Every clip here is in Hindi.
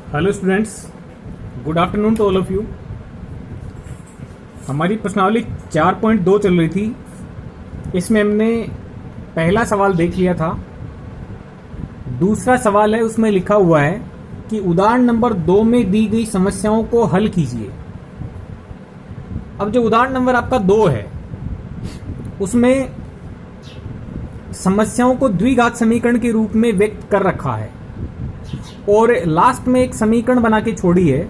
Hello students, good afternoon to all of you. हमारी प्रश्नावली 4.2 चल रही थी। इसमें हमने पहला सवाल देख लिया था। दूसरा सवाल है, उसमें लिखा हुआ है कि उदाहरण नंबर 2 में दी गई समस्याओं को हल कीजिए। अब जो उदाहरण नंबर आपका 2 है उसमें समस्याओं को द्विघात समीकरण के रूप में व्यक्त कर रखा है और लास्ट में एक समीकरण बना के छोड़ी है।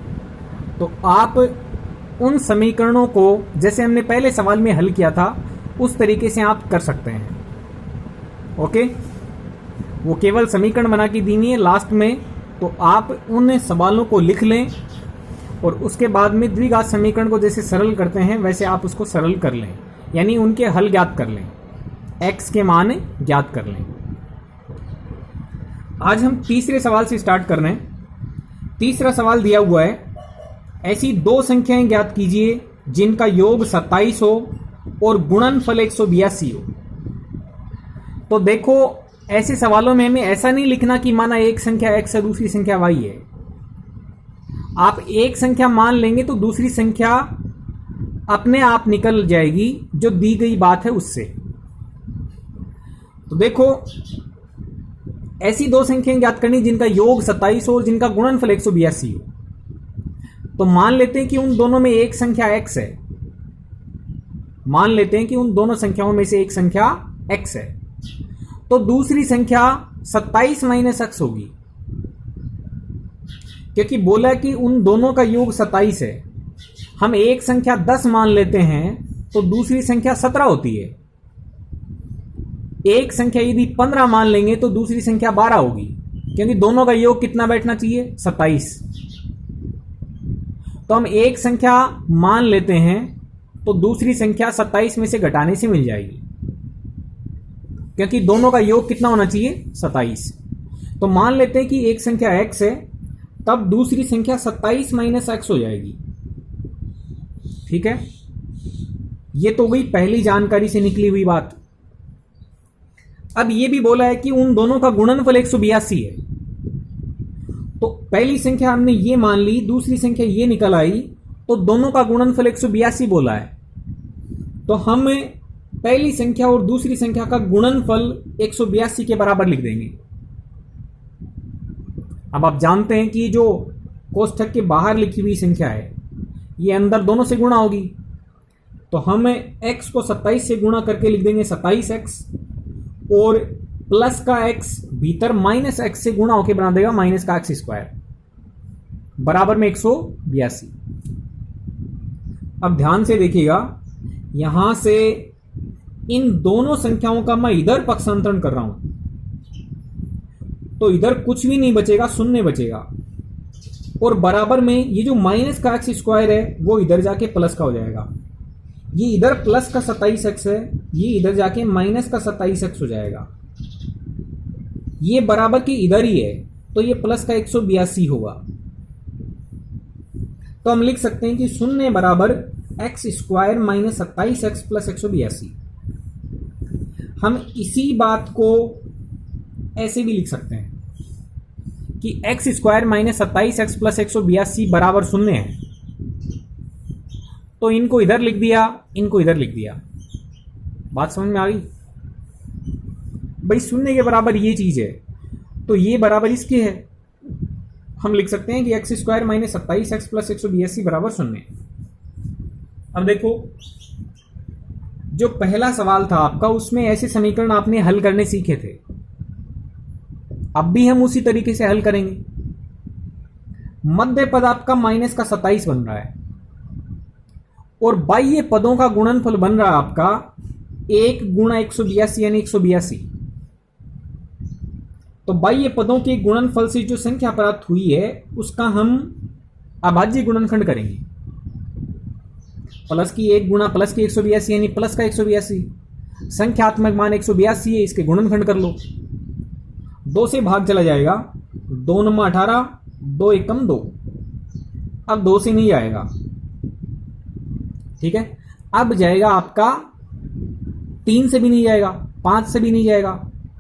तो आप उन समीकरणों को जैसे हमने पहले सवाल में हल किया था उस तरीके से आप कर सकते हैं। ओके, वो केवल समीकरण बना के दी है लास्ट में, तो आप उन सवालों को लिख लें और उसके बाद में द्विघात समीकरण को जैसे सरल करते हैं वैसे आप उसको सरल कर लें, यानी उनके हल ज्ञात कर लें, x के मान ज्ञात कर लें। आज हम तीसरे सवाल से स्टार्ट कर रहे हैं। तीसरा सवाल दिया हुआ है, ऐसी दो संख्याएं ज्ञात कीजिए जिनका योग 27 हो और गुणनफल 182 हो। तो देखो, ऐसे सवालों में हमें ऐसा नहीं लिखना कि माना एक संख्या x है दूसरी संख्या y है। आप एक संख्या मान लेंगे तो दूसरी संख्या अपने आप निकल जाएगी जो दी गई बात है उससे। तो देखो, ऐसी दो संख्याएं ज्ञात करनी जिनका योग 27 हो और जिनका गुणनफल 182 हो। तो मान लेते हैं कि उन दोनों में एक संख्या x है। मान लेते हैं कि उन दोनों संख्याओं में से एक संख्या x है, तो दूसरी संख्या 27 माइनस x होगी, क्योंकि बोला कि उन दोनों का योग 27 है। हम एक संख्या 10 मान लेते हैं तो दूसरी संख्या 17 होती है। एक संख्या यदि 15 मान लेंगे तो दूसरी संख्या 12 होगी, क्योंकि दोनों का योग कितना बैठना चाहिए? 27। तो हम एक संख्या मान लेते हैं तो दूसरी संख्या 27 में से घटाने से मिल जाएगी, क्योंकि दोनों का योग कितना होना चाहिए? 27। तो मान लेते हैं कि एक संख्या x है, तब दूसरी संख्या 27 माइनस x हो जाएगी। ठीक है, ये तो गई पहली जानकारी से निकली हुई बात। अब ये भी बोला है कि उन दोनों का गुणनफल 182 है। तो पहली संख्या हमने ये मान ली, दूसरी संख्या ये निकल आई, तो दोनों का गुणनफल 182 बोला है। तो हम पहली संख्या और दूसरी संख्या का गुणनफल 182 के बराबर लिख देंगे। अब आप जानते हैं कि जो कोष्ठक के बाहर लिखी हुई संख्या है ये अंदर दोनों से गुणा होगी, तो हम x को 27 से गुणा करके लिख देंगे 27x, और प्लस का x भीतर माइनस x से गुणा होके बना देगा माइनस का x स्क्वायर बराबर में 182। अब ध्यान से देखिएगा, यहां से इन दोनों संख्याओं का मैं इधर पक्षांतरण कर रहा हूं तो इधर कुछ भी नहीं बचेगा, शून्य बचेगा, और बराबर में ये जो माइनस का x स्क्वायर है वो इधर जाके प्लस का हो जाएगा। ये इधर प्लस का 27x है, ये इधर जाके माइनस का 27x हो जाएगा। ये बराबर की इधर ही है तो ये प्लस का 182 होगा। तो हम लिख सकते हैं कि शून्य बराबर x square minus 27x plus 182। हम इसी बात को ऐसे भी लिख सकते हैं कि x square minus 27x plus 182 बराबर शून्य है। तो इनको इधर लिख दिया, इनको इधर लिख दिया। बात समझ में आ गई? भाई शून्य के बराबर ये चीज है तो ये बराबर इसके है। हम लिख सकते हैं कि x square minus 27x plus 182 बराबर शून्य। अब देखो, जो पहला सवाल था आपका उसमें ऐसे समीकरण आपने हल करने सीखे थे, अब भी हम उसी तरीके से हल करेंगे। मध्य पद आपका माइनस का 27 बन रहा है और बाह्य पदों का गुणनफल बन रहा है आपका 1 गुणा 182 यानी 182। तो बाह्य पदों के गुणनफल से जो संख्या प्राप्त हुई है उसका हम अभाज्य गुणनखंड करेंगे। प्लस की 1 गुणा प्लस की 182 यानी प्लस का 182। संख्यात्मक मान 182 है, इसके गुणनखंड कर लो। 2 से भाग चला जाएगा, 2 9 18, 2 एकम 2। अब 2 से नहीं जाएगा, ठीक है। अब जाएगा आपका 3 से भी नहीं जाएगा, 5 से भी नहीं जाएगा,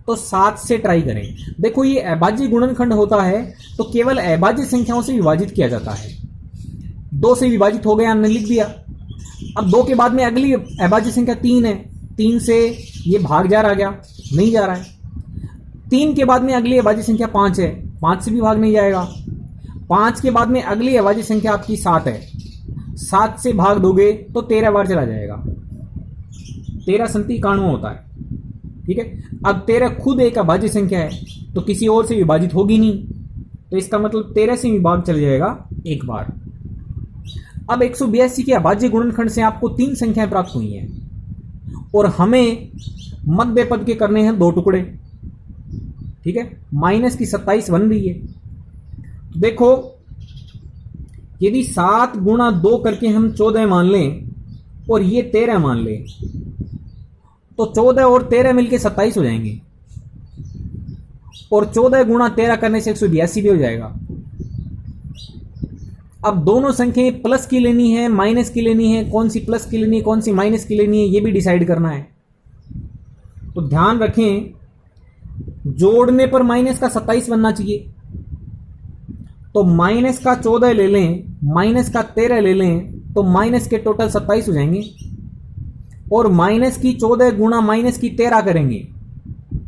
तो 7 से ट्राई करें। देखो ये अभाज्य गुणनखंड होता है तो केवल अभाज्य संख्याओं से विभाजित किया जाता है। 2 से विभाजित हो गया, हमने लिख दिया। अब 2 के बाद में अगली अभाज्य संख्या 3 है, 3 से ये भाग जा रहा गया, नहीं जा रहा है। 3 के बाद में अगली अभाज्य संख्या 5 है, 5 से भी भाग नहीं जाएगा। 5 के बाद में अगली अभाज्य संख्या आपकी 7 है, 7 से भाग दोगे तो 13 बार चला जाएगा। 13 संति 91 होता है, ठीक है। अब 13 खुद एक अभाज्य संख्या है तो किसी और से विभाजित होगी नहीं, तो इसका मतलब 13 से विभाग चल जाएगा एक बार। अब 182 के अभाज्य गुणनखंड से आपको 3 संख्याएं प्राप्त हुई हैं और हमें मध्य पद के करने हैं 2 टुकड़े, ठीक है। माइनस की 27 बन रही है। तो देखो यदि 7 गुणा 2 करके हम 14 मान लें और ये 13 मान लें तो 14 और 13 मिलके 27 हो जाएंगे और 14 गुणा 13 करने से 182 भी हो जाएगा। अब दोनों संख्याएं प्लस की लेनी है, माइनस की लेनी है, कौन सी प्लस की लेनी है, कौन सी माइनस की लेनी है, ये भी डिसाइड करना है। तो ध्यान रखें, जोड़ने पर माइनस का 27 बनना चाहिए। तो माइनस का 14 ले लें, माइनस का 13 ले लें तो माइनस के टोटल 27 हो जाएंगे और माइनस की 14 गुणा माइनस की 13 करेंगे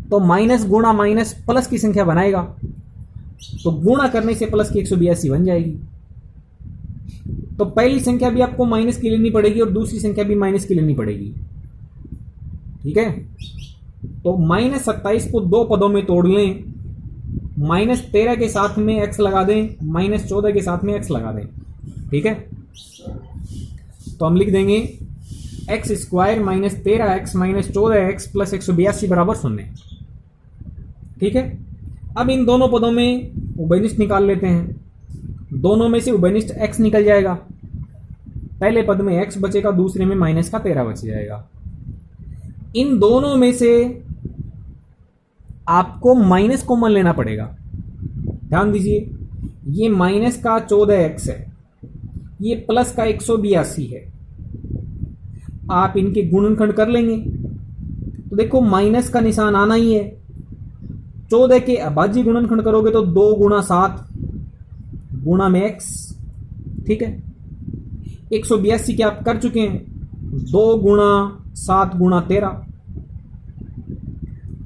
तो माइनस गुणा माइनस प्लस की संख्या बनाएगा, तो गुणा करने से प्लस की 182 बन जाएगी। तो पहली संख्या भी आपको माइनस की लेनी पड़ेगी और दूसरी संख्या भी माइनस की लेनी पड़ेगी, ठीक है। तो माइनस 27 को 2 पदों में तोड़ लें, माइनस 13 के साथ में x लगा दें, माइनस 14 के साथ में x लगा दें, ठीक है। तो हम लिख देंगे x square minus 13x minus 14x plus 182 बराबर 0, ठीक है। अब इन दोनों पदों में उभयनिष्ठ निकाल लेते हैं। दोनों में से उभयनिष्ठ x निकल जाएगा, पहले पद में x बचेगा, दूसरे में माइनस का 13 बच जाएगा। इन दोनों में से आपको माइनस कॉमन लेना पड़ेगा। ध्यान दीजिए, ये माइनस का 14x है, ये प्लस का 182 है। आप इनके गुणनखंड कर लेंगे तो देखो माइनस का निशान आना ही है। 14 के अभाज्य गुणनखंड करोगे तो 2 गुणा 7 गुणा में x, ठीक है। 182 के आप कर चुके हैं, 2 गुणा 7 गुणा 13।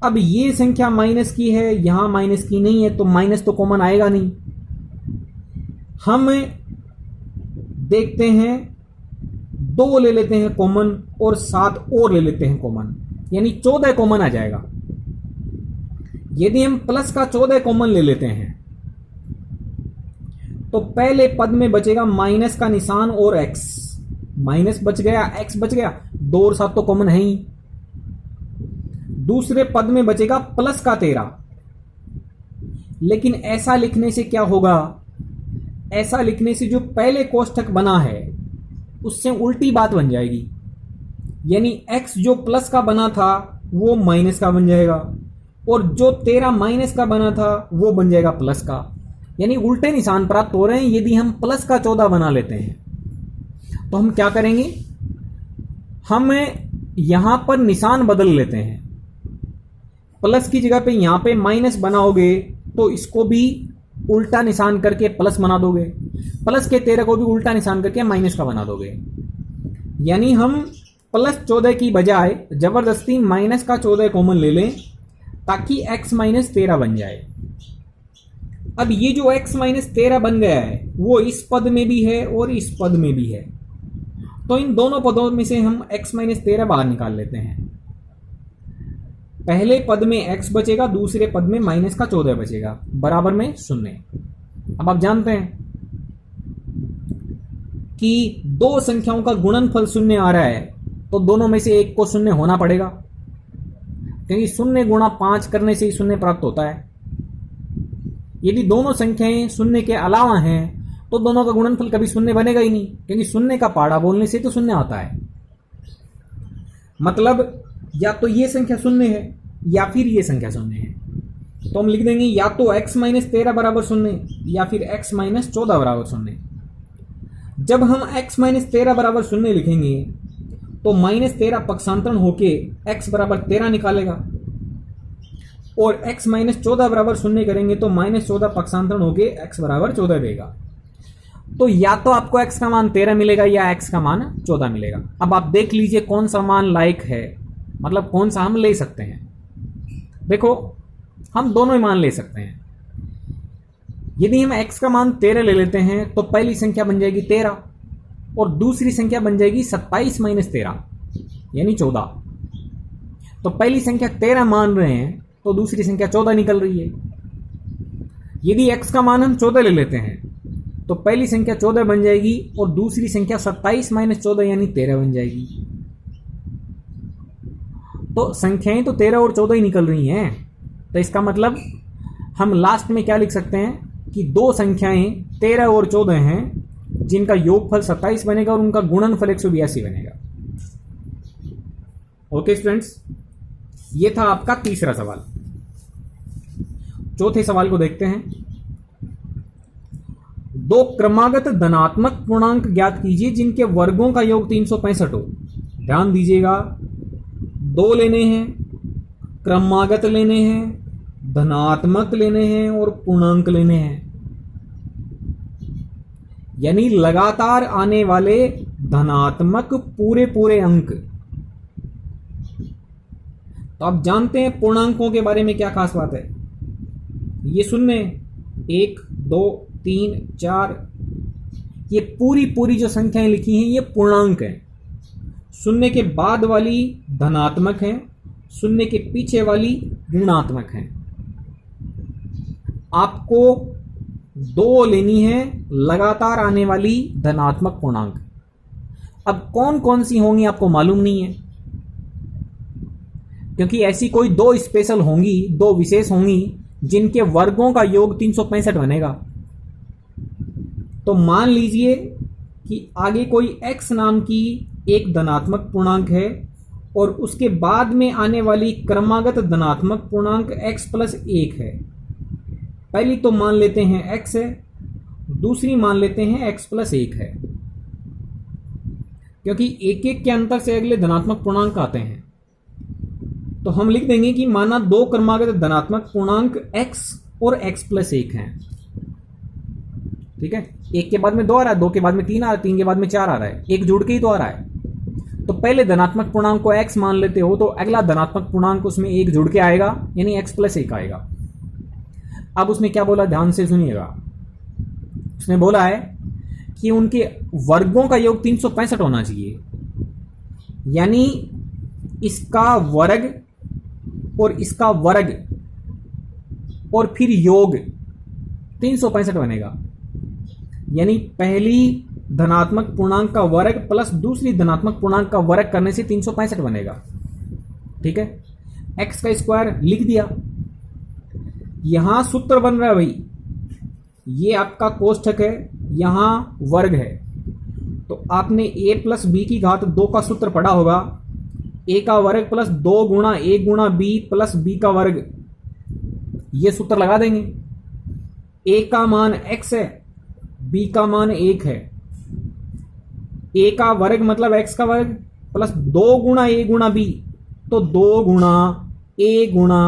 अब ये संख्या माइनस की है, यहां माइनस की नहीं है तो माइनस तो कॉमन आएगा नहीं। हम देखते हैं 2 ले लेते हैं कॉमन और 7 और ले लेते हैं कॉमन, यानी 14 कॉमन आ जाएगा। यदि हम प्लस का 14 कॉमन ले लेते हैं तो पहले पद में बचेगा माइनस का निशान और x, माइनस बच गया, x बच गया, 2 और 7 तो कॉमन है ही। दूसरे पद में बचेगा प्लस का 13, लेकिन ऐसा लिखने से क्या होगा, ऐसा लिखने से जो पहले कोष्ठक बना है उससे उल्टी बात बन जाएगी, यानी x जो प्लस का बना था वो माइनस का बन जाएगा और जो 13 माइनस का बना था वो बन जाएगा प्लस का, यानी उल्टे निशान प्राप्त हो रहे हैं। यदि हम प्लस का 14 बना लेते हैं तो हम क्या करेंगे, हम यहां पर निशान बदल लेते हैं। प्लस की जगह पे यहां पे माइनस बनाओगे तो इसको भी उल्टा निशान करके प्लस बना दोगे, प्लस के 13 को भी उल्टा निशान करके माइनस का बना दोगे, यानी हम प्लस 14 की बजाय जबरदस्ती माइनस का 14 कॉमन ले लें ताकि x माइनस 13 बन जाए। अब ये जो x माइनस 13 बन गया है वो इस पद में भी है और इस पद में भी है, तो इन दोनों पदों में से हम x माइनस 13 बाहर निकाल लेते हैं। पहले पद में x बचेगा, दूसरे पद में माइनस का 14 बचेगा, बराबर में 0। अब आप जानते हैं कि 2 संख्याओं का गुणनफल 0 आ रहा है तो दोनों में से एक को 0 होना पड़ेगा, क्योंकि 0 गुणा 5 करने से ही 0 प्राप्त होता है। यदि दोनों संख्याएं 0 के अलावा हैं तो दोनों का गुणनफल कभी 0 बनेगा ही नहीं, क्योंकि 0 का पहाड़ा बोलने से तो 0 आता है। मतलब या तो ये संख्या 0 है या फिर ये संख्या 0 है, तो हम लिख देंगे या तो x माइनस 13 बराबर 0 या फिर x माइनस 14 बराबर 0। जब हम x माइनस 13 बराबर 0 लिखेंगे तो माइनस 13 पक्षांतरण होके x बराबर 13 निकालेगा। और x माइनस 14 बराबर 0 करेंगे तो माइनस 14 पक्षांतरण होके x बराबर 14 देगा। तो या तो आपको x का मान 13 मिलेगा या x का मान 14 मिलेगा। अब आप देख लीजिए कौन सा मान लायक है, मतलब कौन सा हम ले सकते हैं। देखो हम दोनों ही मान ले सकते हैं। यदि हम x का मान 13 ले लेते हैं तो पहली संख्या बन जाएगी 13 और दूसरी संख्या बन जाएगी 27 माइनस 13 यानी 14। तो पहली संख्या 13 मान रहे हैं तो दूसरी संख्या 14 निकल रही है। यदि x का मान हम 14 ले लेते हैं तो पहली संख्या 14 बन जाएगी और दूसरी संख्या 27 माइनस 14 यानी 13 बन जाएगी। तो संख्याएं तो 13 और 14 ही निकल रही हैं। तो इसका मतलब हम लास्ट में क्या लिख सकते हैं कि दो संख्याएं 13 और 14 हैं जिनका योगफल 27 बनेगा और उनका गुणनफल 182 बनेगा। ओके स्टूडेंट्स, ये था आपका तीसरा सवाल। चौथे सवाल को देखते हैं। दो क्रमागत धनात्मक पूर्णांक ज्ञात कीजिए जिनके वर्गों का योग 365 हो। ध्यान दीजिएगा, दो लेने हैं, क्रमागत लेने हैं, धनात्मक लेने हैं और पूर्णांक लेने हैं, यानी लगातार आने वाले धनात्मक पूरे पूरे अंक। तो आप जानते हैं पूर्णांकों के बारे में क्या खास बात है। ये शून्य 1 2 3 4 ये पूरी पूरी जो संख्याएं लिखी हैं ये पूर्णांक है। शून्य के बाद वाली धनात्मक है, शून्य के पीछे वाली ऋणात्मक है। आपको दो लेनी है लगातार आने वाली धनात्मक पूर्णांक। अब कौन कौन सी होंगी आपको मालूम नहीं है, क्योंकि ऐसी कोई दो स्पेशल होंगी, दो विशेष होंगी जिनके वर्गों का योग 365 बनेगा। तो मान लीजिए कि आगे कोई x नाम की एक धनात्मक पूर्णांक है और उसके बाद में आने वाली क्रमागत धनात्मक पूर्णांक x प्लस 1 है। पहली तो मान लेते हैं x है, दूसरी मान लेते हैं x प्लस 1 है, क्योंकि एक एक के अंतर से अगले धनात्मक पूर्णांक आते हैं। तो हम लिख देंगे कि माना दो क्रमागत धनात्मक पूर्णांक x और x प्लस 1 हैं। ठीक है, एक के बाद में 2 आ रहा है, 2 के बाद में 3 आ रहा है, 3 के बाद में 4 आ रहा है, एक जुड़ के ही तो आ रहा है। तो पहले धनात्मक पूर्णांक को x मान लेते हो तो अगला धनात्मक पूर्णांक उसमें एक जुड़ के आएगा यानी x प्लस 1 आएगा। अब उसने क्या बोला, ध्यान से सुनिएगा। उसने बोला है कि उनके वर्गों का योग 365 होना चाहिए, यानी इसका वर्ग और इसका वर्ग और फिर योग 365 बनेगा। यानी पहली धनात्मक पूर्णांक का वर्ग प्लस दूसरी धनात्मक पूर्णांक का वर्ग करने से 365 बनेगा। ठीक है, x का स्क्वायर लिख दिया। यहां सूत्र बन रहा है भाई, ये आपका कोष्ठक है, यहां वर्ग है। तो आपने a प्लस बी की घात 2 का सूत्र पढ़ा होगा, a का वर्ग प्लस 2 गुणा a गुणा b प्लस b का वर्ग। ये सूत्र लगा देंगे। a का मान x है, b का मान 1 है। a का वर्ग मतलब x का वर्ग प्लस 2 गुणा a गुणा b, तो 2 गुणा a गुणा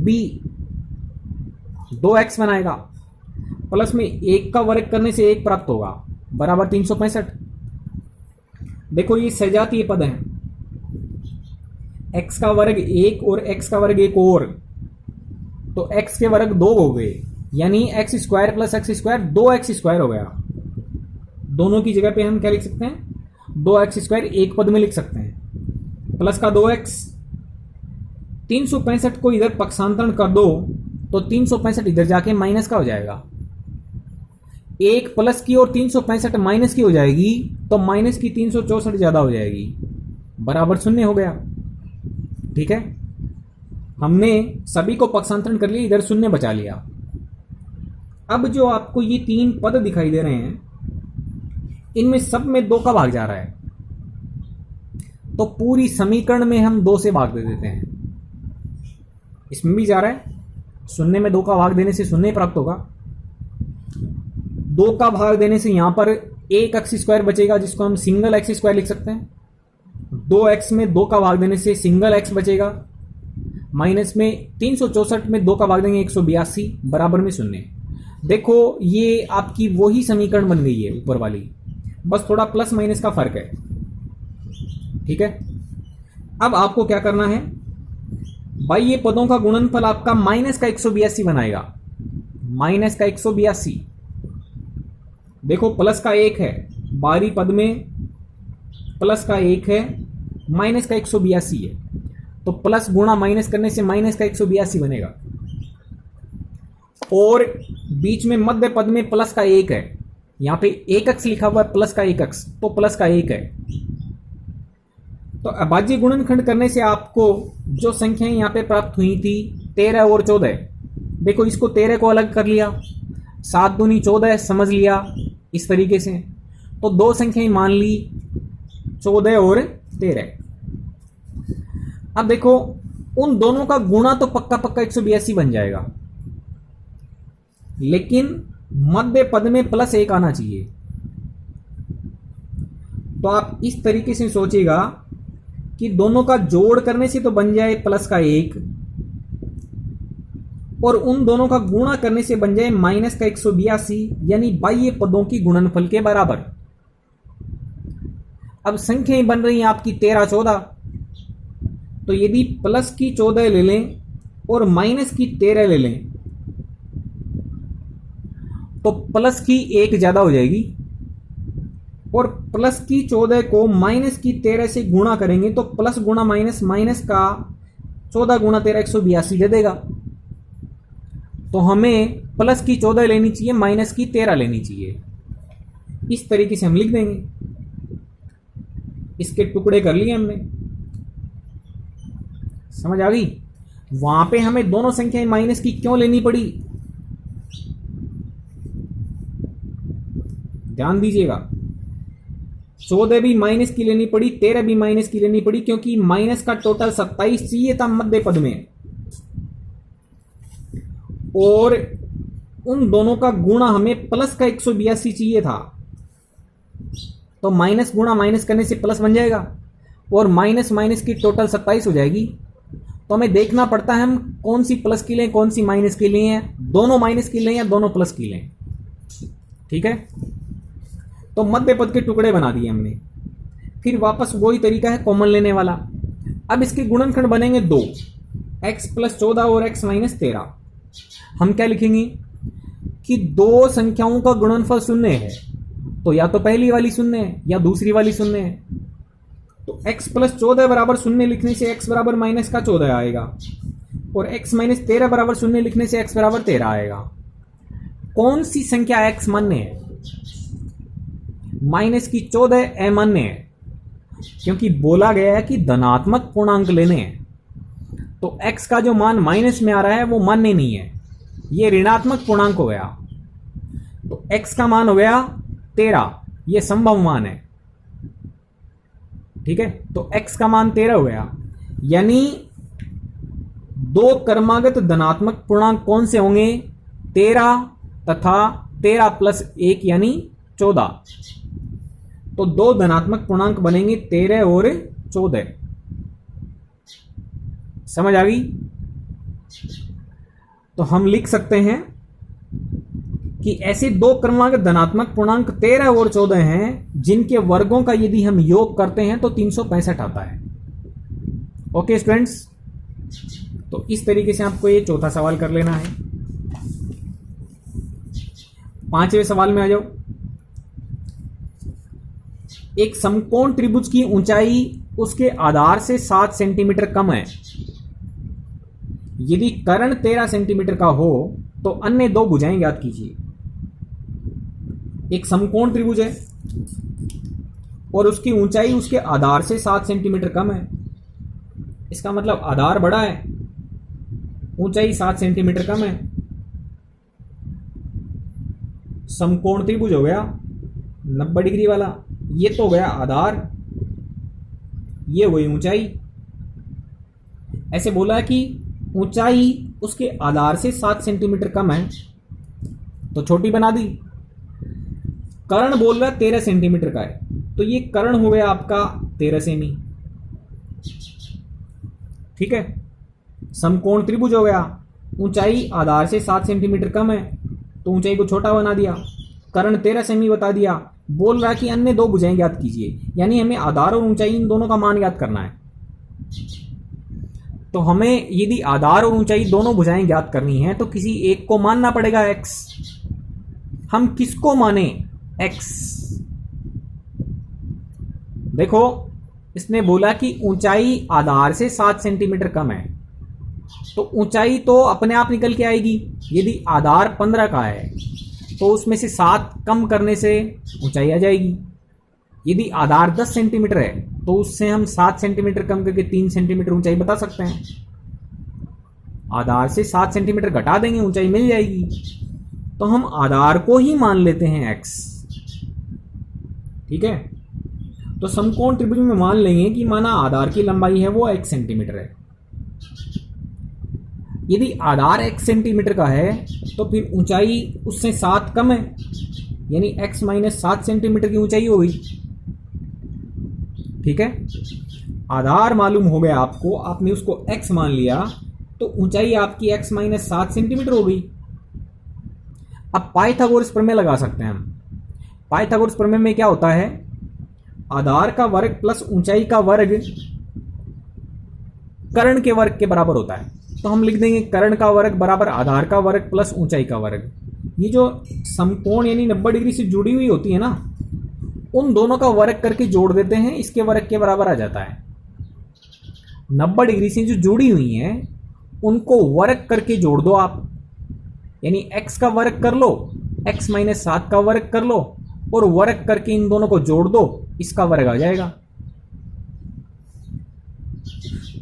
b 2x बनाएगा, प्लस में 1 का वर्ग करने से 1 प्राप्त होगा बराबर 365। देखो ये सजातीय पद है, x का वर्ग 1 और x का वर्ग 1 और, तो x के वर्ग 2 हो गए, यानी x square plus x square 2x square हो गया। दोनों की जगह पे हम क्या लिख सकते हैं, 2x स्क्वायर एक पद में लिख सकते हैं, प्लस का 2x। 365 को इधर पक्षांतरण कर दो तो 365 इधर जाके माइनस का हो जाएगा। एक प्लस की और 365 माइनस की हो जाएगी, तो माइनस की 364 ज्यादा हो जाएगी, बराबर 0 हो गया। ठीक है, हमने सभी को पक्षांतरण कर लिया, इधर 0 बचा लिया। अब जो आपको ये 3 पद दिखाई दे रहे हैं, इनमें सब में 2 का भाग जा रहा है, तो पूरी समीकरण में हम 2 से भाग दे देते हैं। इसमें भी जा रहा है, 0 में 2 का भाग देने से 0 प्राप्त होगा। 2 का भाग देने से यहां पर एक एक्स स्क्वायर बचेगा, जिसको हम सिंगल एक्स स्क्वायर लिख सकते हैं। 2x में 2 का भाग देने से सिंगल x बचेगा। माइनस में 364 में 2 का भाग देंगे 182 बराबर में 0। देखो ये आपकी वही समीकरण बन गई है ऊपर वाली, बस थोड़ा प्लस माइनस का फर्क है। ठीक है, अब आपको क्या करना है भाई, ये पदों का गुणनफल आपका माइनस का 182 बनाएगा, माइनस का 182। देखो प्लस का 1 है, बाहरी पद में प्लस का 1 है, माइनस का 182 है, तो प्लस गुणा माइनस करने से माइनस का 182 बनेगा। और बीच में मध्य पद में प्लस का 1 है, यहां पे 1x लिखा हुआ है, प्लस का 1x, तो प्लस का 1 है। तो अभाज्य गुणनखंड करने से आपको जो संख्याएं यहां पे प्राप्त हुई थी 13 और 14, देखो इसको 13 को अलग कर लिया, 7 दूनी 14 समझ लिया इस तरीके से, तो दो संख्याएं मान ली 14 और 13। अब देखो उन दोनों का गुणा तो पक्का पक्का 182 बन जाएगा, लेकिन मध्य पद में प्लस 1 आना चाहिए। तो आप इस तरीके से सोचिएगा कि दोनों का जोड़ करने से तो बन जाए प्लस का 1, और उन दोनों का गुणा करने से बन जाए माइनस का 182, यानी बाह्य पदों की गुणनफल के बराबर। अब संख्याएं बन रही हैं आपकी 13 14, तो यदि प्लस की 14 ले लें और माइनस की 13 ले लें तो प्लस की 1 ज्यादा हो जाएगी, और प्लस की 14 को माइनस की 13 से गुणा करेंगे तो प्लस गुणा माइनस, माइनस का 14 गुणा 13 182 दे देगा। तो हमें प्लस की 14 लेनी चाहिए, माइनस की 13 लेनी चाहिए। इस तरीके से हम लिख देंगे, इसके टुकड़े कर लिए हमने, समझ आ गई। वहां पे हमें दोनों संख्याएं माइनस की क्यों लेनी पड़ी, ध्यान दीजिएगा। 14 भी माइनस की लेनी पड़ी, 13 भी माइनस की लेनी पड़ी, क्योंकि माइनस का टोटल 27 चाहिए था मध्य पद में, और उन दोनों का गुणा हमें प्लस का 182 चाहिए था। तो माइनस गुणा माइनस करने से प्लस बन जाएगा, और माइनस माइनस की टोटल 27 हो जाएगी। तो हमें देखना पड़ता है हम कौन सी प्लस की लें कौन सी माइनस की लें, दोनों माइनस की लें या दोनों प्लस की लें। ठीक है, तो मध्य पद के टुकड़े बना दिए हमने। फिर वापस वही तरीका है कॉमन लेने वाला। अब इसके गुणनखंड बनेंगे 2, x प्लस 14 और x माइनस 13। हम क्या लिखेंगे कि दो संख्याओं का गुणनफल 0 है, तो या तो पहली वाली 0 है या दूसरी वाली 0 है। तो x प्लस 14 बराबर 0 लिखने से x बराबर माइनस का 14 आएगा, और x माइनस 13 बराबर 0 लिखने से x बराबर 13 आएगा। कौन सी संख्या x मान्य है, माइनस की 14 अमान्य है, क्योंकि बोला गया है कि धनात्मक पूर्णांक लेने हैं। तो x का जो मान माइनस में आ रहा है वो मान्य नहीं है, ये ऋणात्मक पूर्णांक हो गया। तो x का मान हो गया 13, ये संभव मान है। ठीक है, तो x का मान 13 हो गया, यानी दो क्रमागत धनात्मक पूर्णांक कौन से होंगे, 13 तथा 13 प्लस 1 यानी 14। तो दो धनात्मक पूर्णांक बनेंगे 13 और 14। समझ आ गई। तो हम लिख सकते हैं कि ऐसे दो क्रमागत धनात्मक पूर्णांक 13 और 14 हैं जिनके वर्गों का यदि हम योग करते हैं तो 365 आता है। ओके स्टूडेंट्स, तो इस तरीके से आपको ये चौथा सवाल कर लेना है। 5वें सवाल में आ जाओ। एक समकोण त्रिभुज की ऊंचाई उसके आधार से 7 सेंटीमीटर कम है। यदि कर्ण 13 सेंटीमीटर का हो तो अन्य दो भुजाएं ज्ञात कीजिए। एक समकोण त्रिभुज है और उसकी ऊंचाई उसके आधार से 7 सेंटीमीटर कम है। इसका मतलब आधार बड़ा है, ऊंचाई 7 सेंटीमीटर कम है। समकोण त्रिभुज हो गया 90 डिग्री वाला, ये तो गया आधार, ये वही ऊंचाई। ऐसे बोला कि ऊंचाई उसके आधार से 7 सेंटीमीटर कम है, तो छोटी बना दी। कर्ण बोल रहा है 13 सेंटीमीटर का है, तो ये कर्ण हो गया आपका 13 सेमी। ठीक है, समकोण त्रिभुज हो गया। ऊंचाई आधार से 7 सेंटीमीटर कम है तो ऊंचाई को छोटा बना दिया। कर्ण 13 सेमी बता दिया। बोल रहा है कि अन्य दो भुजाएं ज्ञात कीजिए, यानी हमें आधार और ऊंचाई इन दोनों का मान ज्ञात करना है। तो हमें यदि आधार और ऊंचाई दोनों भुजाएं ज्ञात करनी है तो किसी एक को मानना पड़ेगा x। हम किसको माने? x। देखो इसने बोला कि ऊंचाई आधार से 7 सेंटीमीटर कम है, तो ऊंचाई तो अपने आप निकल के आएगी। यदि आधार 15 का है तो उसमें से 7 कम करने से ऊंचाई आ जाएगी। यदि आधार 10 सेंटीमीटर है तो उससे हम 7 सेंटीमीटर कम करके 3 सेंटीमीटर ऊंचाई बता सकते हैं। आधार से 7 सेंटीमीटर घटा देंगे, ऊंचाई मिल जाएगी। तो हम आधार को ही मान लेते हैं x। ठीक है, तो समकोण त्रिभुज में मान लेंगे कि माना आधार की लंबाई है वो x सेंटीमीटर है। यदि आधार x सेंटीमीटर का है तो फिर ऊंचाई उससे 7 कम है, यानी x माइनस 7 सेंटीमीटर की ऊंचाई हो गई। ठीक है, आधार मालूम हो गया आपको, आपने उसको x मान लिया तो ऊंचाई आपकी x माइनस 7 सेंटीमीटर हो गई। अब पाइथागोरस प्रमेय लगा सकते हैं हम। पाइथागोरस प्रमेय में क्या होता है? आधार का वर्ग प्लस ऊंचाई का वर्ग कर्ण के वर्ग के बराबर होता है। तो हम लिख देंगे कर्ण का वर्ग बराबर आधार का वर्ग प्लस ऊंचाई का वर्ग। ये जो समकोण यानी 90 डिग्री से जुड़ी हुई होती है ना, उन दोनों का वर्ग करके जोड़ देते हैं, इसके वर्ग के बराबर आ जाता है। 90 डिग्री से जो जुड़ी हुई हैं उनको वर्ग करके जोड़ दो आप, यानी x का वर्ग कर लो, x माइनस 7 का वर्ग कर लो और वर्ग करके इन दोनों को जोड़ दो, इसका वर्ग आ जाएगा।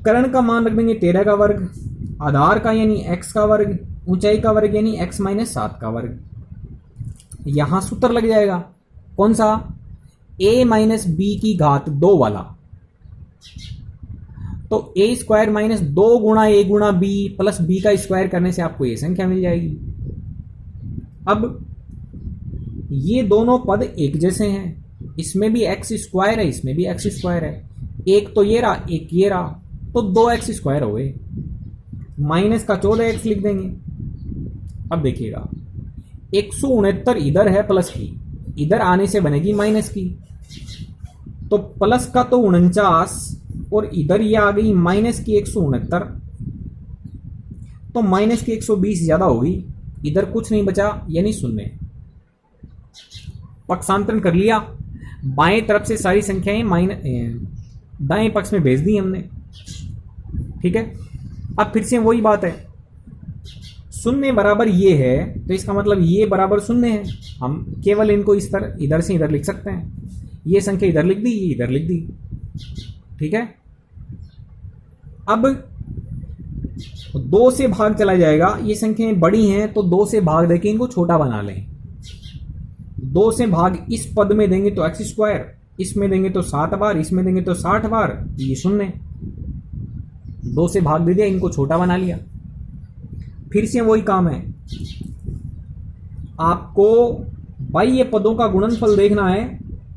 कर्ण का मान रख देंगे 13 का वर्ग, आधार का यानी x का वर्ग, ऊंचाई का वर्ग यानी x माइनस 7 का वर्ग। यहां सूत्र लग जाएगा कौन सा? a माइनस बी की घात 2 वाला। तो a स्क्वायर माइनस 2 गुणा a गुणा b प्लस b का स्क्वायर करने से आपको ये संख्या मिल जाएगी। अब ये दोनों पद एक जैसे हैं, इसमें भी x स्क्वायर है, इसमें भी x स्क्वायर है। एक तो ये रहा, एक ये रहा, तो 2x स्क्वायर हो गए। माइनस का 14x लिख देंगे। अब देखिएगा 169 इधर है प्लस की, इधर आने से बनेगी माइनस की, तो प्लस का तो 49 और इधर ये आ गई माइनस की 169, तो माइनस की 120 ज्यादा होगी, इधर कुछ नहीं बचा यानी 0। पक्षांतरण कर लिया, बाएं तरफ से सारी संख्याएं दाएं पक्ष में भेज दी हमने। ठीक है, अब फिर से वही बात है, 0 बराबर ये है तो इसका मतलब ये बराबर 0 है। हम केवल इनको इस तरह इधर से इधर लिख सकते हैं। ये संख्या इधर लिख दी, ये इधर लिख दी। ठीक है, अब 2 से भाग चला जाएगा, ये संख्याएं बड़ी हैं तो 2 से भाग देके इनको छोटा बना लें। 2 से भाग इस पद में देंगे तो x स्क्वायर, इसमें देंगे तो 7 बार, इसमें देंगे तो 60 बार, ये 0। 2 से भाग दे दिया, इनको छोटा बना लिया। फिर से वही काम है, आपको बाह्य पदों का गुणनफल देखना है।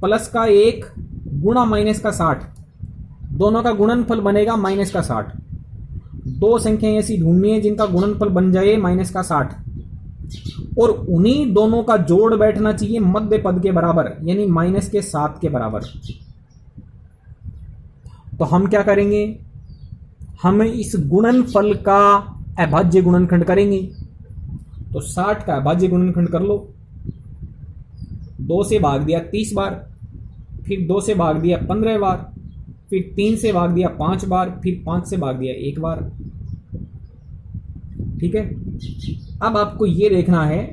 प्लस का 1 गुणा माइनस का 60, दोनों का गुणनफल बनेगा माइनस का 60। 2 संख्याएं ऐसी ढूंढनी है जिनका गुणनफल बन जाए माइनस का 60, और उन्हीं दोनों का जोड़ बैठना चाहिए मध्य पद के बराबर, यानी माइनस के 7 के बराबर। तो हम क्या करेंगे? हम इस गुणनफल का अभाज्य गुणनखंड करेंगे। तो 60 का अभाज्य गुणनखंड कर लो। 2 से भाग दिया 30 बार, फिर 2 से भाग दिया 15 बार, फिर 3 से भाग दिया 5 बार, फिर 5 से भाग दिया 1 बार। ठीक है, अब आपको ये देखना है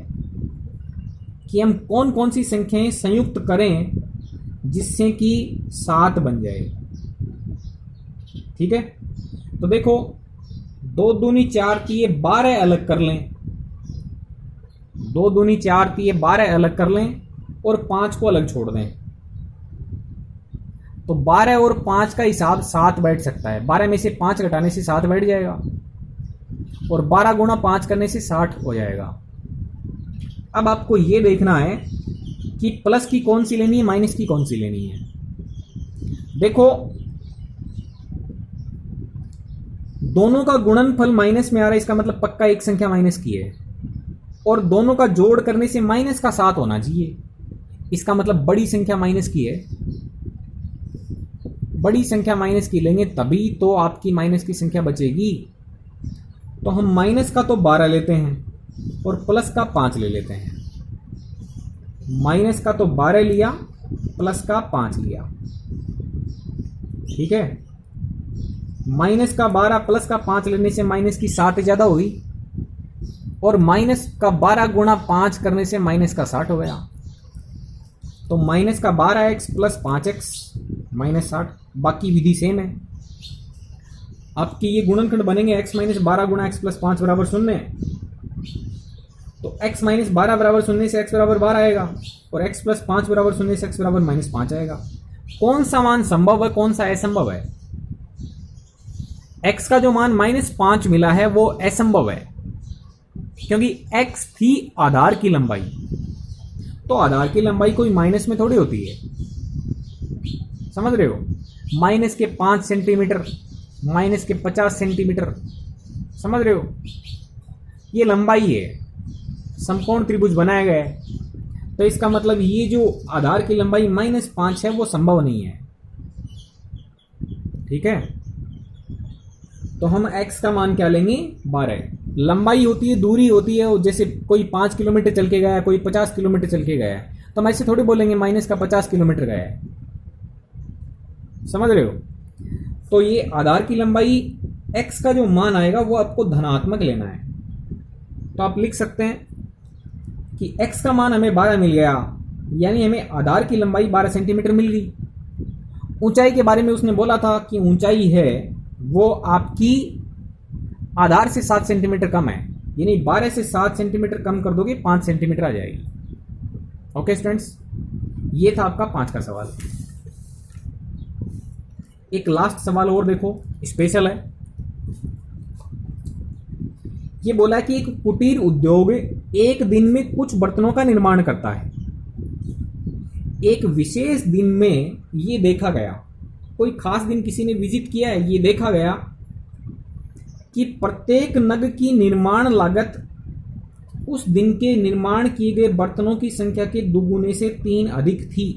कि हम कौन कौन सी संख्याएं संयुक्त करें जिससे कि 7 बन जाए। ठीक है, तो देखो 2 दूनी 4 की ये 12 अलग कर लें, 2 दूनी 4 की ये 12 अलग कर लें और 5 को अलग छोड़ दें, तो 12 और 5 का हिसाब 7 बैठ सकता है। 12 में से 5 घटाने से 7 बैठ जाएगा, और 12 गुणा 5 करने से 60 हो जाएगा। अब आपको ये देखना है कि प्लस की कौन सी लेनी है, माइनस की कौन सी लेनी है। देखो दोनों का गुणनफल माइनस में आ रहा है, इसका मतलब पक्का एक संख्या माइनस की है, और दोनों का जोड़ करने से माइनस का 7 होना चाहिए, इसका मतलब बड़ी संख्या माइनस की है। बड़ी संख्या माइनस की लेंगे तभी तो आपकी माइनस की संख्या बचेगी। तो हम माइनस का तो 12 लेते हैं और प्लस का 5 ले लेते हैं। माइनस का तो 12 लिया, प्लस का 5 लिया, ठीक है। माइनस का 12 प्लस का 5 लेने से माइनस की 7 ज़्यादा हुई, और माइनस का 12 गुणा 5 करने से माइनस का 60 हो गया। तो माइनस का 12x प्लस 5x माइनस 60, बाकी विधि सेम है। आपके ये गुणनखंड बनेंगे x माइनस 12 गुणा x प्लस 5 बराबर 0। तो x माइनस 12 बराबर 0 से x बराबर 12 आएगा, और x प्लस 5 बराबर 0 से x बराबर माइनस 5 आएगा। कौन सा मान संभव है, कौन सा असंभव है? x का जो मान -5 मिला है वो असंभव है, क्योंकि x थी आधार की लंबाई। तो आधार की लंबाई कोई माइनस में थोड़ी होती है, समझ रहे हो? माइनस के 5 सेंटीमीटर, माइनस के 50 सेंटीमीटर, समझ रहे हो? ये लंबाई है, समकोण त्रिभुज बनाया गया है। तो इसका मतलब ये जो आधार की लंबाई -5 है वो संभव नहीं है, ठीक है। तो हम x का मान क्या लेंगे? 12। लंबाई होती है, दूरी होती है, जैसे कोई 5 किलोमीटर चल के गया है, कोई 50 किलोमीटर चल के गया है, तो हम ऐसे थोड़ी बोलेंगे माइनस का 50 किलोमीटर गया है, समझ रहे हो? तो ये आधार की लंबाई x का जो मान आएगा वो आपको धनात्मक लेना है। तो आप लिख सकते हैं कि x का मान हमें 12 मिल गया, यानी हमें आधार की लंबाई 12 सेंटीमीटर मिल गई। ऊंचाई के बारे में उसने बोला था कि ऊंचाई है वो आपकी आधार से 7 सेंटीमीटर कम है, यानी 12 से 7 सेंटीमीटर कम कर दोगे 5 सेंटीमीटर आ जाएगी। ओके स्टूडेंट्स, ये था आपका 5 का सवाल। एक लास्ट सवाल और देखो, स्पेशल है। ये बोला कि एक कुटीर उद्योग एक दिन में कुछ बर्तनों का निर्माण करता है। एक विशेष दिन में ये देखा गया, कोई खास दिन किसी ने विजिट किया है, ये देखा गया कि प्रत्येक नग की निर्माण लागत उस दिन के निर्माण किए गए बर्तनों की संख्या के दुगुने से 3 अधिक थी।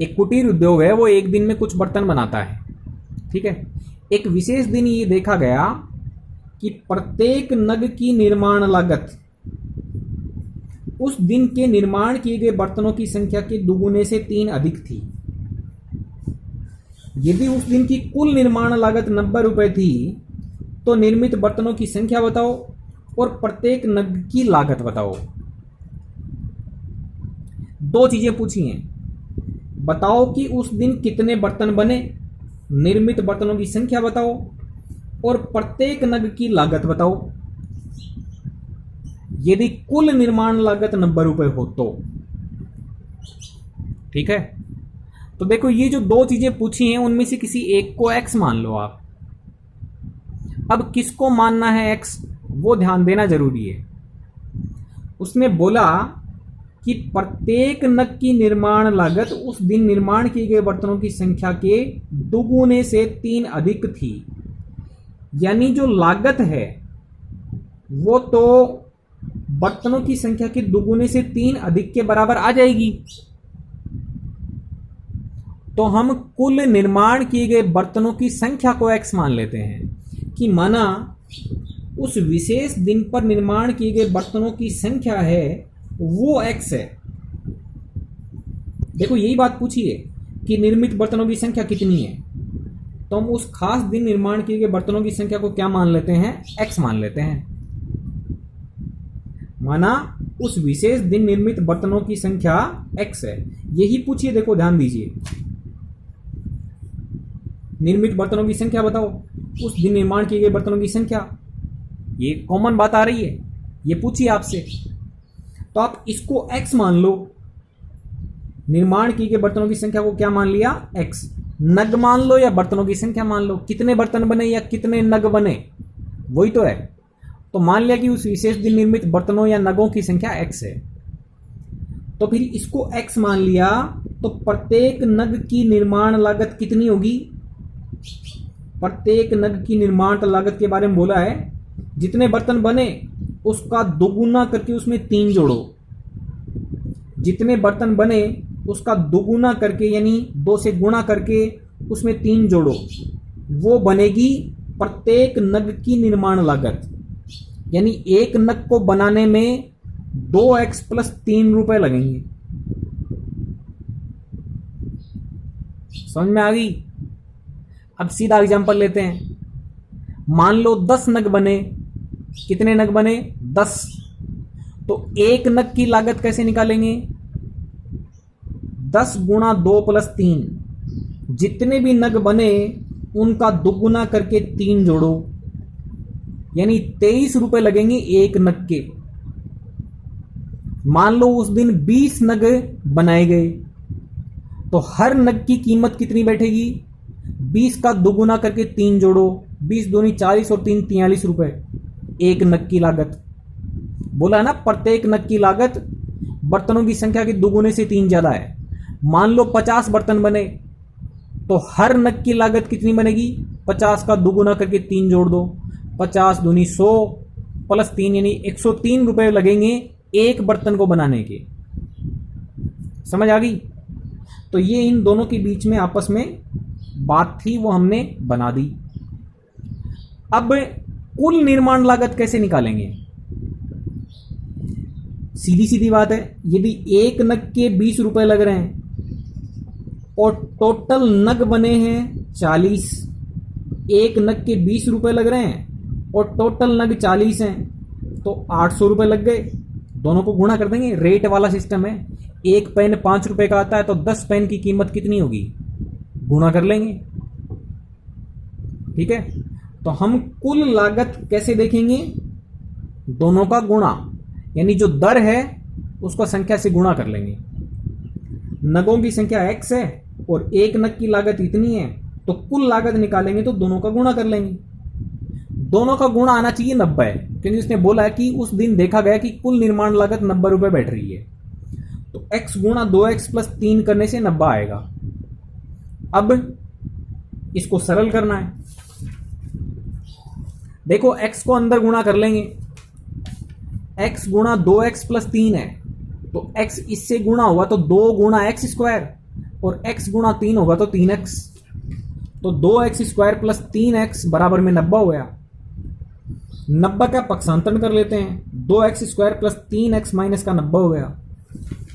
एक कुटीर उद्योग है, वो एक दिन में कुछ बर्तन बनाता है, ठीक है। एक विशेष दिन ये देखा गया कि प्रत्येक नग की निर्माण लागत उस दिन के निर्माण किए गए बर्तनों की संख्या के दुगुने से 3 अधिक थी। यदि उस दिन की कुल निर्माण लागत 90 रुपए थी तो निर्मित बर्तनों की संख्या बताओ और प्रत्येक नग की लागत बताओ। 2 चीजें पूछी हैं, बताओ कि उस दिन कितने बर्तन बने, निर्मित बर्तनों की संख्या बताओ और प्रत्येक नग की लागत बताओ। यदि कुल निर्माण लागत 90 रुपए हो तो, ठीक है। तो देखो ये जो 2 चीजें पूछी हैं उनमें से किसी एक को x मान लो आप। अब किसको मानना है x, वो ध्यान देना जरूरी है। उसने बोला कि प्रत्येक नग की निर्माण लागत उस दिन निर्माण किए गए बर्तनों की संख्या के दुगुने से 3 अधिक थी, यानी जो लागत है वो तो बर्तनों की संख्या के दुगुने से 3 अधिक के बराबर आ जाएगी। तो हम कुल निर्माण किए गए बर्तनों की संख्या को x मान लेते हैं कि माना उस विशेष दिन पर निर्माण किए गए बर्तनों की संख्या है वो x है। देखो यही बात पूछी है कि निर्मित बर्तनों की संख्या कितनी है, तो हम उस खास दिन निर्माण किए गए बर्तनों की संख्या को क्या मान लेते हैं? x मान लेते हैं। माना उस विशेष दिन निर्मित बर्तनों की संख्या x है, यही पूछिए। देखो ध्यान दीजिए, निर्मित बर्तनों की संख्या बताओ, उस दिन निर्माण किए गए बर्तनों की संख्या, ये कॉमन बात आ रही है, ये पूछिए आपसे। तो आप इसको x मान लो, निर्माण किए गए बर्तनों की संख्या को क्या मान लिया? x। नग मान लो या बर्तनों की संख्या मान लो, कितने बर्तन बने या कितने नग बने, वही तो है। तो मान लिया कि उस विशेष दिन निर्मित बर्तनों या नगों की संख्या x है, तो फिर इसको x मान लिया, तो प्रत्येक नग की निर्माण लागत कितनी होगी? प्रत्येक नग की निर्माण लागत के बारे में बोला है। जितने बर्तन बने उसका दोगुना करके उसमें 3 जोड़ो। जितने बर्तन बने उसका दोगुना करके यानी 2 से गुणा करके उसमें 3 जोड़ो, वो बनेगी प्रत्येक नग की निर्माण लागत। यानी एक नग को बनाने में 2x + 3 रुपए लगेंगे। समझ में आ गई? अब सीधा एग्जांपल लेते हैं। मान लो 10 नग बने। कितने नग बने? 10। तो एक नग की लागत कैसे निकालेंगे? 10 × 2 + 3। जितने भी नग बने उनका दुगुना करके 3 जोड़ो, यानी 23 रुपए लगेंगे एक नग के। मान लो उस दिन 20 नग बनाए गए, तो हर नग की कीमत कितनी बैठेगी? 20 का दुगुना करके 3 जोड़ो, 20 दूनी 40 और 3 43 रुपए एक नग की लागत। बोला है ना, प्रत्येक नग की लागत बर्तनों की संख्या के दुगुने से 3 ज्यादा है। मान लो 50 बर्तन बने, तो हर नग की लागत कितनी बनेगी? 50 का दुगुना करके 3 जोड़ दो, 50 दूनी 100 + 3 यानी 103 रुपए लगेंगे एक बर्तन को बनाने के। समझ आ गई? तो ये इन दोनों के बीच में आपस में बात थी, वो हमने बना दी। अब कुल निर्माण लागत कैसे निकालेंगे? सीधी सीधी बात है। यदि एक नग के 20 रुपए लग रहे हैं और टोटल नग बने हैं 40, एक नग के 20 रुपए लग रहे हैं और टोटल नग 40 हैं, तो 800 रुपए लग गए। दोनों को गुणा कर देंगे, रेट वाला सिस्टम है। एक पेन 5 रुपए का आता है, तो 10 पेन की कीमत कितनी होगी? गुणा कर लेंगे। ठीक है, तो हम कुल लागत कैसे देखेंगे? दोनों का गुणा, यानी जो दर है उसको संख्या से गुणा कर लेंगे। नगों की संख्या x है और एक नग की लागत इतनी है, तो कुल लागत निकालेंगे तो दोनों का गुणा कर लेंगे। दोनों का गुणा आना चाहिए 90, क्योंकि उसने बोला है कि उस दिन देखा गया कि कुल निर्माण लागत 90 रुपए बैठ रही है। तो x × 2x + 3 करने से 90 आएगा। अब इसको सरल करना है। देखो x को अंदर गुणा कर लेंगे। x × 2x + 3 है, तो x इससे गुणा होगा तो 2 × x² और x × 3 होगा तो 3x। तो 2x² + 3x बराबर में 90 हो गया। 90 का पक्षांतरण कर लेते हैं। 2x² + 3x - का 90 हो गया।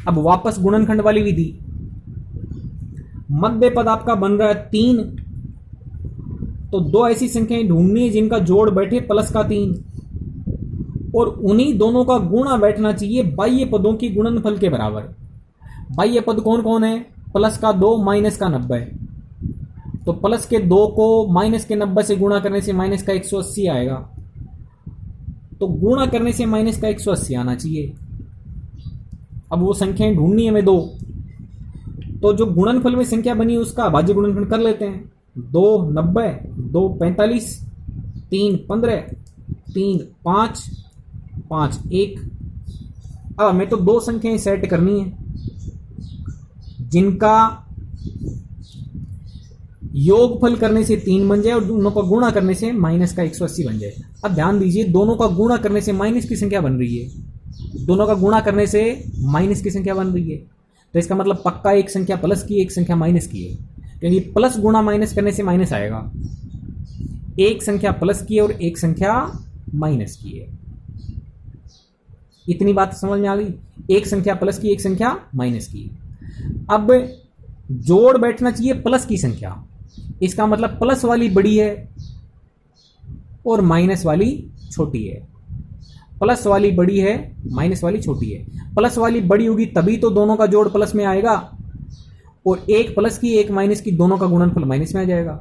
अब वापस गुणनखंड वाली विधि। मध्य पद आपका बन रहा है 3, तो 2 ऐसी संख्याएं ढूंढनी है जिनका जोड़ बैठे प्लस का 3, और उन्हीं दोनों का गुणा बैठना चाहिए बाह्य पदों की गुणनफल के बराबर। बाह्य पद कौन कौन है? प्लस का 2 माइनस का 90। तो प्लस के 2 को माइनस के 90 से गुणा करने से माइनस का 180 आएगा। तो गुणा करने से माइनस का 180 आना चाहिए। अब वो संख्याएं ढूंढनी है हमें 2, तो जो गुणनफल में संख्या बनी है उसका भाज्य गुणनखंड कर लेते हैं। 2 90, 2 45, 3 15, 3 5, 5 1। अब हमें तो 2 संख्याएं सेट करनी है जिनका योगफल करने से 3 बन जाए और दोनों का गुणा करने से माइनस का 180 बन जाए। अब ध्यान दीजिए, दोनों का गुणा करने से माइनस की संख्या बन रही है, दोनों का गुणा करने से माइनस की संख्या बन रही है। तो इसका मतलब पक्का एक संख्या प्लस की, एक संख्या माइनस की है, क्योंकि प्लस गुणा माइनस करने से माइनस आएगा। एक संख्या प्लस की है और एक संख्या माइनस की है। इतनी बात समझ में आ गई? एक संख्या प्लस की, एक संख्या माइनस की। अब जोड़ बैठना चाहिए प्लस की संख्या। इसका मतलब प्लस वाली बड़ी है और माइनस वाली छोटी है। प्लस वाली बड़ी है, माइनस वाली छोटी है। प्लस वाली बड़ी होगी तभी तो दोनों का जोड़ प्लस में आएगा, और एक प्लस की एक माइनस की दोनों का गुणनफल माइनस में आ जाएगा।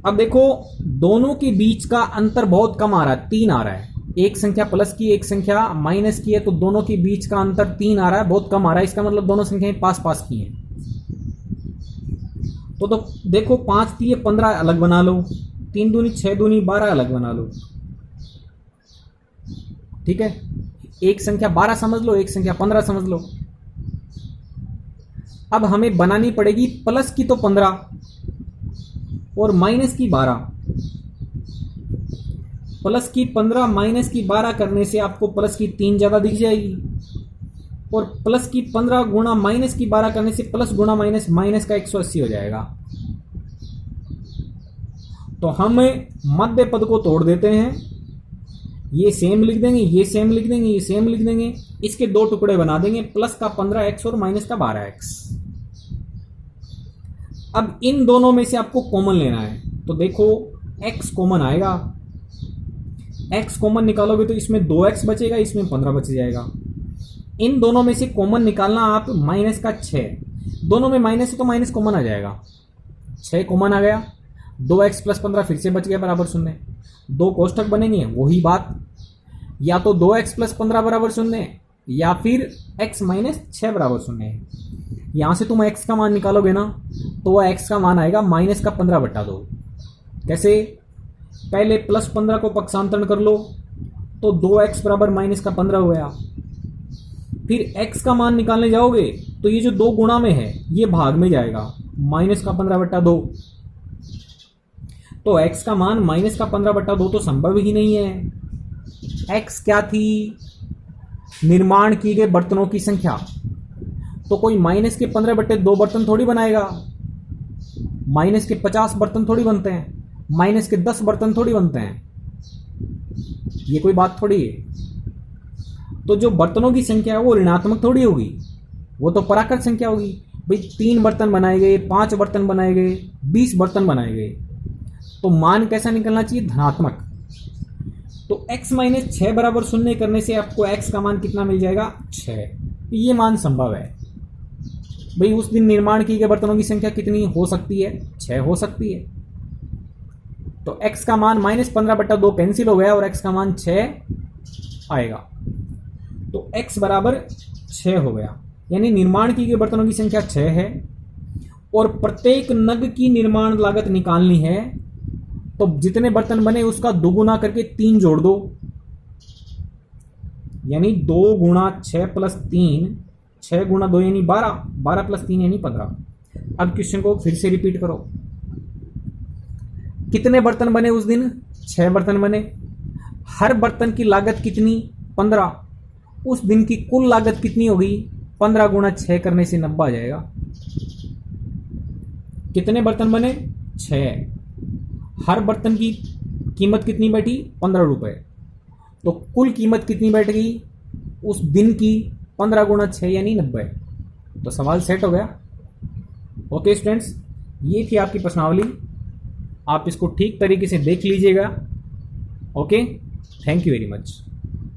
अब देखो, दोनों के बीच का अंतर बहुत कम आ रहा है, 3 आ रहा है। एक संख्या प्लस की, एक संख्या माइनस की है, तो दोनों के बीच का अंतर 3 आ रहा है, बहुत कम आ रहा है। इसका मतलब दोनों संख्याएं पास पास की हैं। तो देखो, 5 3 15 अलग बना लो, 3 दूनी 6 दूनी 12 अलग बना लो। ठीक है, एक संख्या 12 समझ लो, एक संख्या 15 समझ लो। अब हमें बनानी पड़ेगी प्लस की तो 15 और माइनस की 12, प्लस की 15 माइनस की 12 करने से आपको प्लस की 3 ज़्यादा दिख जाएगी, और प्लस की 15 गुणा माइनस की 12 करने से प्लस गुणा माइनस माइनस का 180 हो जाएगा। तो हम मध्य पद को तोड़ देते हैं, ये सेम लिख देंगे, ये सेम लिख देंगे, ये सेम लिख देंगे, इसके दो टुकड़े बना देंगे, प्लस का 15x और माइनस का 12x। अब इन दोनों में से आपको कॉमन लेना है, तो देखो x कॉमन आएगा, x कॉमन निकालोगे तो इसमें 2x बचेगा, इसमें 15 बच जाएगा। इन दोनों में से कॉमन निकालना आप, माइनस का 6, दोनों में माइनस है तो माइनस कॉमन आ जाएगा, 6 कॉमन आ गया, 2x प्लस 15 फिर से बच गया बराबर 0। दो कोष्ठक बनेंगे, वही बात, या तो 2x प्लस 15 बराबर 0 या फिर x माइनस 6 बराबर 0 है। यहां से तुम x का मान निकालोगे ना, तो वह x का मान आएगा माइनस का 15/2। कैसे? पहले प्लस 15 को पक्षांतरण कर लो तो 2x बराबर माइनस का 15 हो गया। फिर x का मान निकालने जाओगे तो ये जो 2 गुणा में है ये भाग में जाएगा, माइनस का 15/2। तो x का मान माइनस का 15/2 तो संभव ही नहीं है। x क्या थी? निर्माण किए गए बर्तनों की संख्या। तो कोई माइनस के 15/2 बर्तन थोड़ी बनाएगा, माइनस के 50 बर्तन थोड़ी बनते हैं, माइनस के 10 बर्तन थोड़ी बनते हैं, ये कोई बात थोड़ी है। तो जो बर्तनों की संख्या है वो ऋणात्मक थोड़ी होगी, वो तो पराकृत संख्या होगी। भाई 3 बर्तन बनाए गए, 5 बर्तन बनाए गए, 20 बर्तन बनाए गए, तो मान कैसा निकलना चाहिए? धनात्मक। तो x माइनस 6 बराबर 0 करने से आपको x का मान कितना मिल जाएगा? 6। ये मान संभव है। भाई उस दिन निर्माण किए गए बर्तनों की संख्या कितनी हो सकती है? 6 हो सकती है। तो x का मान माइनस 15/2 कैंसिल हो गया और x का मान 6 आएगा। तो x बराबर 6 हो गया, यानी निर्माण की गई बर्तनों की संख्या 6 है और प्रत्येक नग की निर्माण लागत निकालनी है। तो जितने बर्तन बने उसका दुगुना करके 3 जोड़ दो, यानी 2 गुणा 6 प्लस 3, 6 गुणा 2 यानी 12, 12 प्लस 3 यानी 15। अब क्वेश्चन को फिर से रिपीट करो। कितने बर्तन बने उस दिन? 6 बर्तन बने। हर बर्तन की लागत कितनी? 15। उस दिन की कुल लागत कितनी होगी? 15 गुणा 6 करने से 90 आ जाएगा। कितने बर्तन बने? 6। हर बर्तन की कीमत कितनी बैठी? 15 रुपए। तो कुल कीमत कितनी बैठ गई उस दिन की? 15 गुणा 6 यानी 90। तो सवाल सेट हो गया। ओके स्टूडेंट्स, ये थी आपकी प्रश्नावली, आप इसको ठीक तरीके से देख लीजिएगा। Okay, thank you very much.